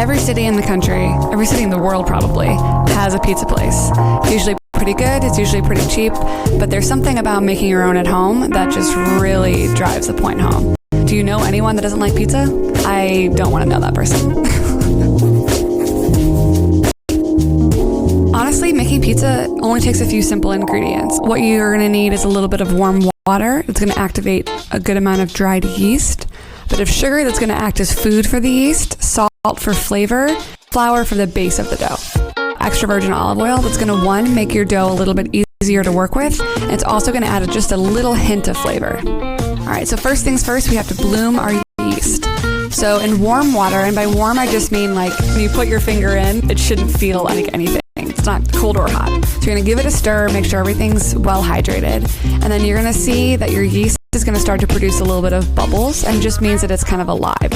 Every city in the country, every city in the world probably, has a pizza place. It's usually pretty good, it's usually pretty cheap, but there's something about making your own at home that just really drives the point home. Do you know anyone that doesn't like pizza? I don't want to know that person. Honestly, making pizza only takes a few simple ingredients. What you're going to need is a little bit of warm water. It's going to activate a good amount of dried yeast, a bit of sugar that's going to act as food for the yeast, salt for flavor, flour for the base of the dough. Extra virgin olive oil that's going to, one, make your dough a little bit easier to work with, and it's also going to add just a little hint of flavor. All right, so first things first, we have to bloom our yeast. So in warm water, and by warm I just mean like when you put your finger in, it shouldn't feel like anything. It's not cold or hot. So you're gonna give it a stir, make sure everything's well hydrated, and then you're gonna see that your yeast is gonna start to produce a little bit of bubbles, and it just means that it's kind of alive.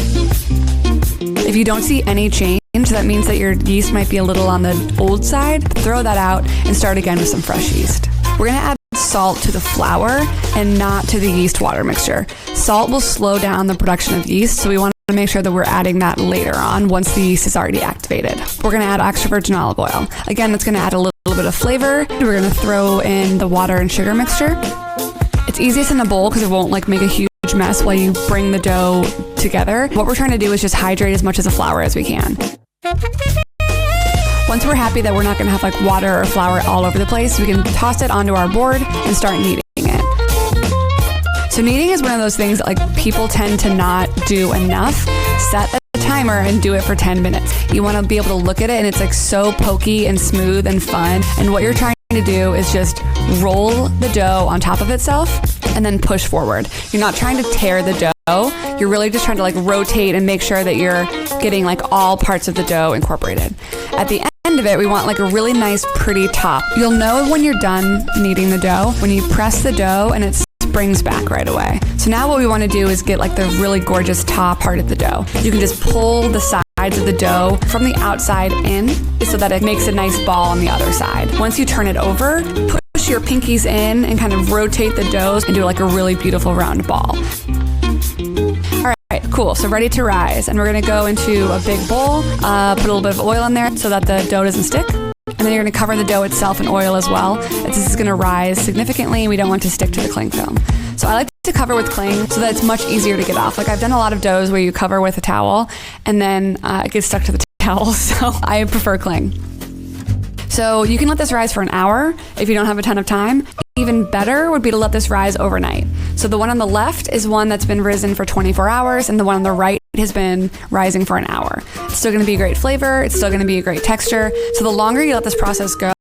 If you don't see any change, that means that your yeast might be a little on the old side. Throw that out and start again with some fresh yeast. We're gonna add salt to the flour and not to the yeast water mixture. Salt will slow down the production of yeast, so we want to make sure that we're adding that later on once the yeast is already activated. We're going to add extra virgin olive oil. Again, that's going to add a little bit of flavor. We're going to throw in the water and sugar mixture. It's easiest in a bowl because it won't like make a huge mess while you bring the dough together. What we're trying to do is just hydrate as much of the flour as we can. Once we're happy that we're not going to have like water or flour all over the place, we can toss it onto our board and start kneading it. So kneading is one of those things that like people tend to not do enough. Set a timer and do it for 10 minutes. You want to be able to look at it and it's like so pokey and smooth and fun. And what you're trying to do is just roll the dough on top of itself and then push forward. You're not trying to tear the dough. You're really just trying to like rotate and make sure that you're getting like all parts of the dough incorporated. At the end of it, we want like a really nice, pretty top. You'll know when you're done kneading the dough when you press the dough and it springs back right away. So now what we want to do is get like the really gorgeous top part of the dough. You can just pull the sides of the dough from the outside in so that it makes a nice ball on the other side. Once you turn it over, push your pinkies in and kind of rotate the dough and do like a really beautiful round ball. All right, cool. So ready to rise. And we're going to go into a big bowl, put a little bit of oil in there so that the dough doesn't stick. And then you're going to cover the dough itself in oil as well. This is going to rise significantly and we don't want to stick to the cling film. So I like to cover with cling so that it's much easier to get off. Like I've done a lot of doughs where you cover with a towel and then it gets stuck to the towel. So I prefer cling. So you can let this rise for an hour if you don't have a ton of time. Even better would be to let this rise overnight. So the one on the left is one that's been risen for 24 hours and the one on the right has been rising for an hour. It's still going to be a great flavor. It's still going to be a great texture. So the longer you let this process go,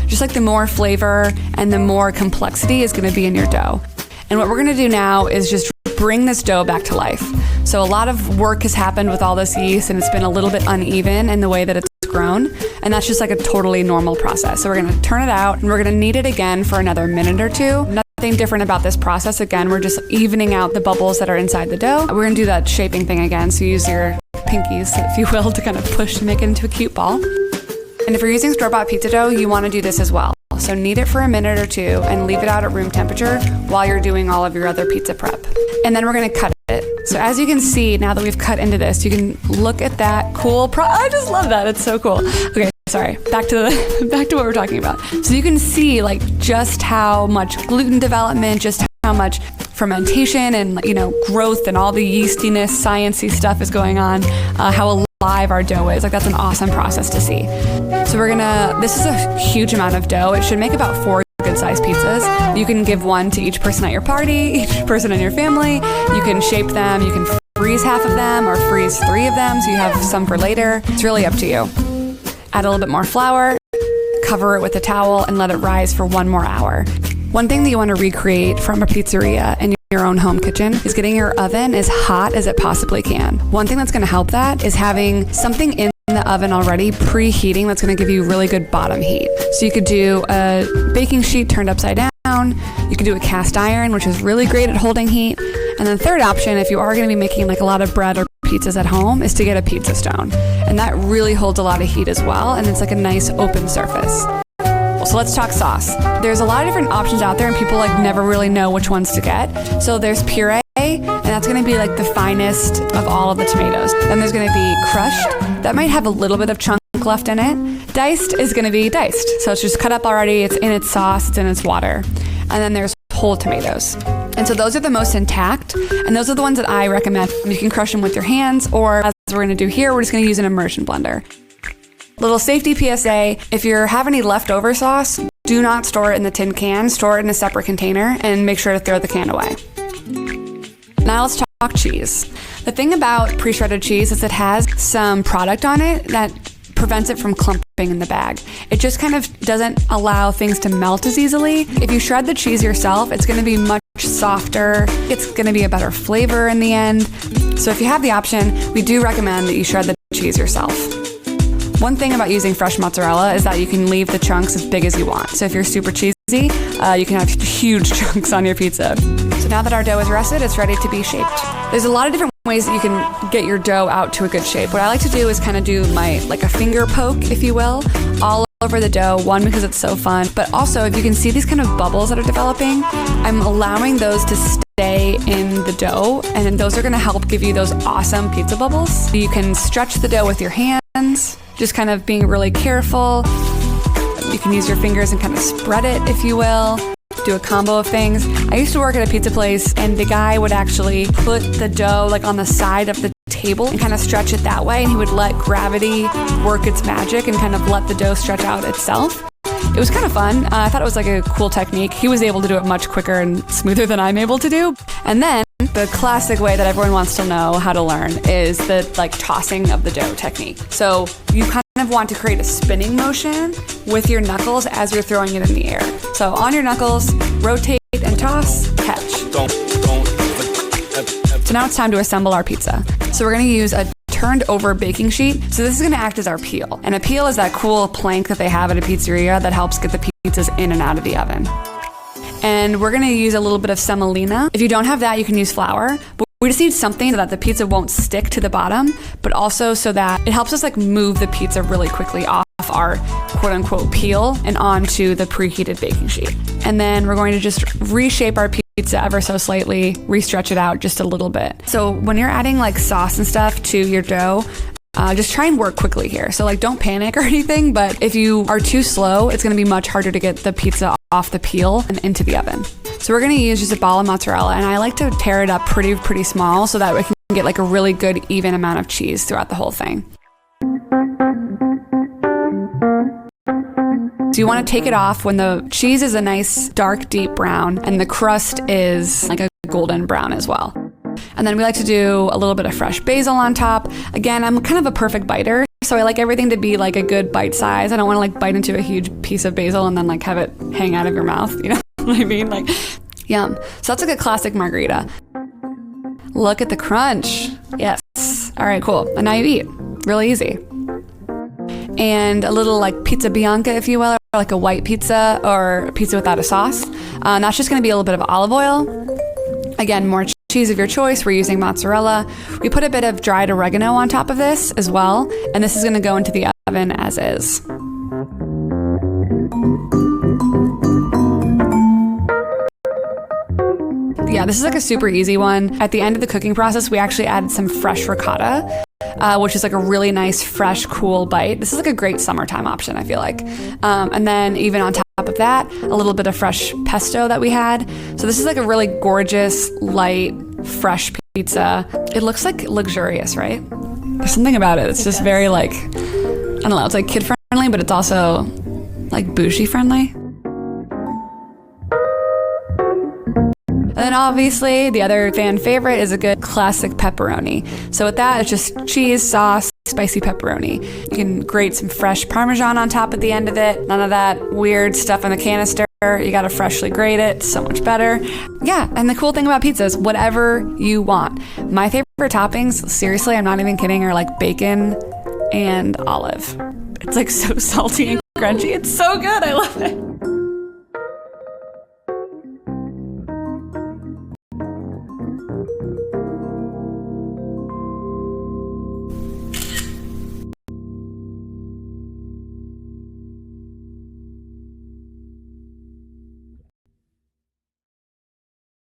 just like the more flavor and the more complexity is going to be in your dough. And what we're going to do now is just bring this dough back to life. So a lot of work has happened with all this yeast and it's been a little bit uneven in the way that it's grown, and that's just like a totally normal process. So we're going to turn it out and we're going to knead it again for another minute or two. Nothing different about this process. Again, we're just evening out the bubbles that are inside the dough. We're going to do that shaping thing again, so use your pinkies, if you will, to kind of push to make it into a cute ball. And if you're using store-bought pizza dough, you want to do this as well. So knead it for a minute or two and leave it out at room temperature while you're doing all of your other pizza prep. And then we're going to cut it. So as you can see, now that we've cut into this, you can look at that cool I just love that. It's so cool. Okay, sorry. Back to what we're talking about. So you can see like just how much gluten development, just how much fermentation and growth and all the yeastiness, sciencey stuff is going on, how alive our dough is. Like that's an awesome process to see. So this is a huge amount of dough. It should make about 4 good-sized pizzas. You can give one to each person at your party, each person in your family. You can shape them. You can freeze half of them or freeze 3 of them so you have some for later. It's really up to you. Add a little bit more flour, cover it with a towel, and let it rise for 1 more hour. One thing that you want to recreate from a pizzeria in your own home kitchen is getting your oven as hot as it possibly can. One thing that's going to help that is having something in the oven already preheating that's going to give you really good bottom heat. So you could do a baking sheet turned upside down. You could do a cast iron, which is really great at holding heat. And then third option, if you are going to be making like a lot of bread or pizzas at home, is to get a pizza stone. And that really holds a lot of heat as well. And it's like a nice open surface. So let's talk sauce. There's a lot of different options out there and people like never really know which ones to get. So there's puree, and that's going to be like the finest of all of the tomatoes. Then there's going to be crushed. that might have a little bit of chunk left in it. Diced is going to be diced. So it's just cut up already. It's in its sauce. It's in its water. And then there's whole tomatoes. And so those are the most intact. And those are the ones that I recommend. You can crush them with your hands, or as we're going to do here, we're just going to use an immersion blender. Little safety PSA, if you have any leftover sauce, do not store it in the tin can. Store it in a separate container and make sure to throw the can away. Now let's talk cheese. The thing about pre-shredded cheese is it has some product on it that prevents it from clumping in the bag. It just kind of doesn't allow things to melt as easily. If you shred the cheese yourself, it's going to be much softer. It's going to be a better flavor in the end. So if you have the option, we do recommend that you shred the cheese yourself. One thing about using fresh mozzarella is that you can leave the chunks as big as you want. So if you're super cheesy, you can have huge chunks on your pizza. So now that our dough is rested, it's ready to be shaped. There's a lot of different ways that you can get your dough out to a good shape. What I like to do is kind of do like a finger poke, if you will, all over the dough. One, because it's so fun, but also if you can see these kind of bubbles that are developing, I'm allowing those to stay in the dough, and then those are going to help give you those awesome pizza bubbles. You can stretch the dough with your hands, just kind of being really careful. You can use your fingers and kind of spread it, if you will. Do a combo of things. I used to work at a pizza place, and the guy would actually put the dough like on the side of the table and kind of stretch it that way, and he would let gravity work its magic and kind of let the dough stretch out itself. It was kind of fun. I thought it was like a cool technique. He was able to do it much quicker and smoother than I'm able to do. And then the classic way that everyone wants to know how to learn is the like tossing of the dough technique. So you kind of want to create a spinning motion with your knuckles as you're throwing it in the air. So on your knuckles, rotate and toss, catch. So now it's time to assemble our pizza. So we're going to use a turned over baking sheet. So this is going to act as our peel. And a peel is that cool plank that they have at a pizzeria that helps get the pizzas in and out of the oven. And we're going to use a little bit of semolina. If you don't have that, you can use flour. But we just need something so that the pizza won't stick to the bottom, but also so that it helps us like move the pizza really quickly off our quote unquote peel and onto the preheated baking sheet. And then we're going to just reshape our pizza ever so slightly, restretch it out just a little bit. So when you're adding like sauce and stuff to your dough, just try and work quickly here. So like don't panic or anything, but if you are too slow, it's going to be much harder to get the pizza off the peel and into the oven. So we're going to use just a ball of mozzarella, and I like to tear it up pretty small so that we can get like a really good even amount of cheese throughout the whole thing. So you want to take it off when the cheese is a nice dark deep brown and the crust is like a golden brown as well. And then we like to do a little bit of fresh basil on top. Again, I'm kind of a perfect biter, so I like everything to be like a good bite size. I don't want to like bite into a huge piece of basil and then like have it hang out of your mouth, you know what I mean? Like, yum. So that's like a classic margarita. Look at the crunch. Yes. All right, cool. And now you eat. Really easy. And a little like pizza bianca, if you will, or like a white pizza or a pizza without a sauce. That's just going to be a little bit of olive oil. Again, more cheese of your choice. We're using mozzarella. We put a bit of dried oregano on top of this as well. And this is going to go into the oven as is. Yeah, this is like a super easy one. At the end of the cooking process, we actually added some fresh ricotta, which is like a really nice, fresh, cool bite. This is like a great summertime option, I feel like. And then even on top of that, a little bit of fresh pesto that we had. So this is like a really gorgeous, light, fresh pizza. It looks like luxurious, right? There's something about it. It's just very like, I don't know, it's like kid friendly, but it's also like bougie friendly. And then obviously the other fan favorite is a good classic pepperoni. So with that, it's just cheese, sauce, spicy pepperoni. You can grate some fresh Parmesan on top at the end of it. None of that weird stuff in the canister. You gotta freshly grate it, so much better. Yeah, and the cool thing about pizza is whatever you want. My favorite toppings, seriously, I'm not even kidding, are like bacon and olive. It's like so salty and crunchy. It's so good, I love it.